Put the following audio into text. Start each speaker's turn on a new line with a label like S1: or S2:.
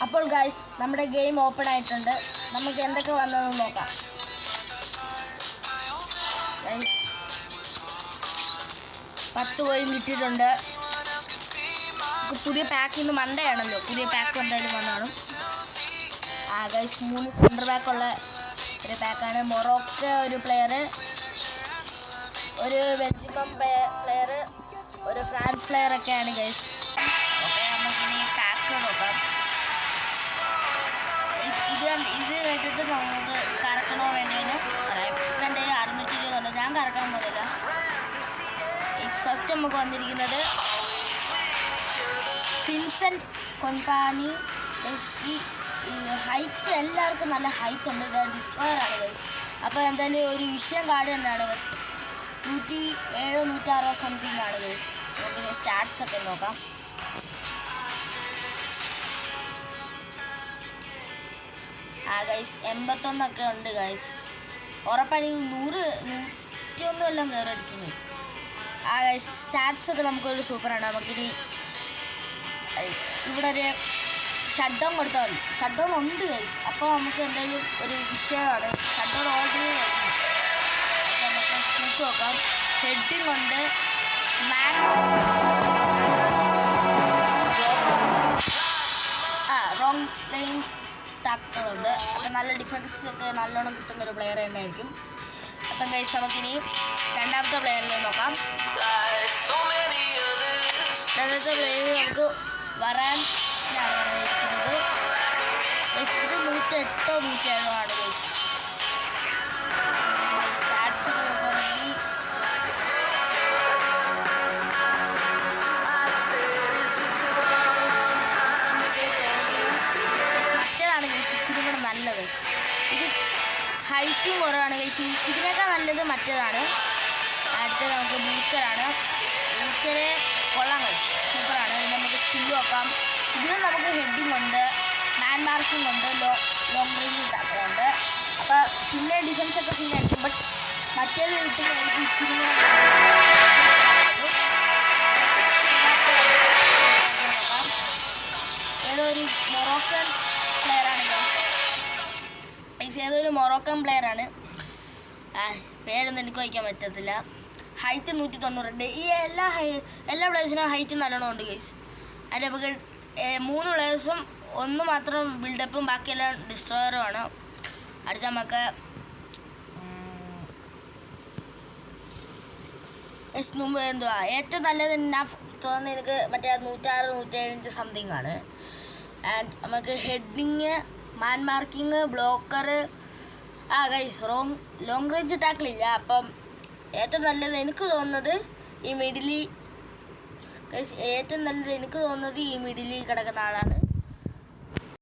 S1: അപ്പോൾ ഗൈസ് നമ്മുടെ game open ആയിട്ടുണ്ട്. നമുക്ക് എന്തൊക്കെ വന്നതെന്ന് നോക്കാം. ഗൈസ് 10 കോയിൻ കിട്ടിയിട്ടുണ്ട്. പുതിയ പാക്ക് ഇന്ന് മൺഡേ ആണല്ലോ, പുതിയ പാക്ക് എന്തായാലും വന്നാണ്. ഗൈസ് 3 സെൻറ്റർ ബാക്കുള്ള ഒരു പാക്കാണ്. മൊറോക്കോ ഒരു പ്ലെയർ, ഒരു ബെൽജിയം പ്ലെയർ, ഒരു ഫ്രാൻസ് പ്ലെയർ ഒക്കെയാണ് ഗൈസ്. ഓക്കെ, നമുക്കിനി പാക്ക് നോക്കാം. ഇത് കേട്ടിട്ട് നമുക്ക് കറക്കണോ വേണ്ടേന്ന് പറയാം. ഇപ്പം എൻ്റെ 620 ഉണ്ട്, ഞാൻ കറക്കാൻ പോകുന്നില്ല. ഫസ്റ്റ് നമുക്ക് വന്നിരിക്കുന്നത് ഫിൻസെൻ്റ് കൊമ്പാനി. ഈ ഹൈറ്റ് എല്ലാവർക്കും നല്ല ഹൈറ്റ് ഉണ്ട്. ഇത് ഡിസ്ട്രോയറാണ് ഗൈസ്. അപ്പോൾ എന്തായാലും ഒരു വിഷയം കാർഡ് തന്നെയാണ്. 107 106 സംതിങ് ആണ് ഗൈസ്. നമുക്കിനി സ്റ്റാറ്റ്സ് ഒക്കെ നോക്കാം. ഗൈസ് 81 ഉണ്ട് ഗൈസ്. ഉറപ്പാണെങ്കിൽ 100 101 എല്ലാം കയറിയിരിക്കും ഗൈസ്. ഗൈസ് സ്റ്റാറ്റ്സ് ഒക്കെ നമുക്കൊരു സൂപ്പറാണ്. നമുക്കിനി ഇവിടെ ഒരു ഷട്ട് ഡൗൺ കൊടുത്താൽ മതി. ഷട്ട് ഡൗൺ ഉണ്ട് ഗൈസ്. അപ്പോൾ നമുക്ക് എന്തായാലും ഒരു വിഷയമാണ്. ഷട്ട് ഡൗൺ ഓൾറെഡി നമുക്ക് സ്കിൽസ് നോക്കാം. ഹെഡിങ് ഉണ്ട്, മാൻ റോങ് ലൈൻ ടാക്കളുണ്ട്. അപ്പം നല്ല ഡിഫൻസ് ഒക്കെ നല്ലോണം കിട്ടുന്നൊരു പ്ലെയർ തന്നെ ആയിരിക്കും. അപ്പം ഗൈസ് നമുക്കിനി രണ്ടാമത്തെ പ്ലെയറിൽ നോക്കാം. രണ്ടാമത്തെ പ്ലെയർ നമുക്ക് വരാനാണ് വന്നിരിക്കുന്നത്. ഗൈസ് ഇത് 108 107 ആണ് ഗൈസ്. സ്റ്റാറ്റ്സ് ഒക്കെ നോക്കുകയാണെങ്കിൽ മറ്റേതാണ് ഗൈസ് ഇച്ചിരി കൂടെ നല്ലത്. ഇത് ഹൈറ്റും കുറവാണ് ഗൈസ്. ഇതിനേക്കാൾ നല്ലത് മറ്റേതാണ്. അടുത്തത് നമുക്ക് ബൂസ്റ്ററാണ്. ബൂസ്റ്ററ് കൊള്ളാം ഗൈസ്, സൂപ്പറാണ്. ഇത് നമുക്ക് സ്കില്ല് നോക്കാം. ഇതിലും നമുക്ക് ഹെഡിങ് ഉണ്ട്, മാൻ മാർക്കിംഗ് ഉണ്ട്, ലോങ് റേഞ്ച് ഉണ്ടാക്കുന്നുണ്ട്. അപ്പോൾ പിന്നെ ഡിഫൻസ് ഒക്കെ സീനായിരിക്കും. ബട്ട് മറ്റേത് കിട്ടുന്നതായിരിക്കും ഇച്ചിരി കൂടെ നോക്കാം. ഏതൊരു മൊറോക്കൻ പ്ലെയറാണ് ഗൈസ്. ഏതൊരു മൊറോക്കൻ പ്ലെയറാണ്. പേരൊന്നും എനിക്ക് വയ്ക്കാൻ പറ്റത്തില്ല. ഹൈറ്റ് 190 ഈ എല്ലാ പ്ലേയേഴ്സിനും ഹൈറ്റ് നല്ലോണം ഉണ്ട് ഗൈസ്. അതിൽ നമുക്ക് 3 പ്ലേയേഴ്സും 1 മാത്രം ബിൽഡപ്പും ബാക്കിയെല്ലാം ഡിസ്ട്രോയറുമാണ്. അടുത്ത നമുക്ക് മുമ്പ് എന്തുവാ ഏറ്റവും നല്ലത് ഞാൻ തോന്നുന്നത് എനിക്ക് മറ്റേ 106 107 സംതിങ് ആണ്. ആൻഡ് നമുക്ക് heading, man marking, blocker. Guys long range ടാക്കിളില്ല. അപ്പം ഏറ്റവും നല്ലത് എനിക്ക് തോന്നുന്നത് ഈ മിഡിലിൽ ഗൈസ്, ഏറ്റവും നല്ലത് എനിക്ക് തോന്നുന്നത് ഈ മിഡിലിൽ കിടക്കുന്ന ആളാണ്.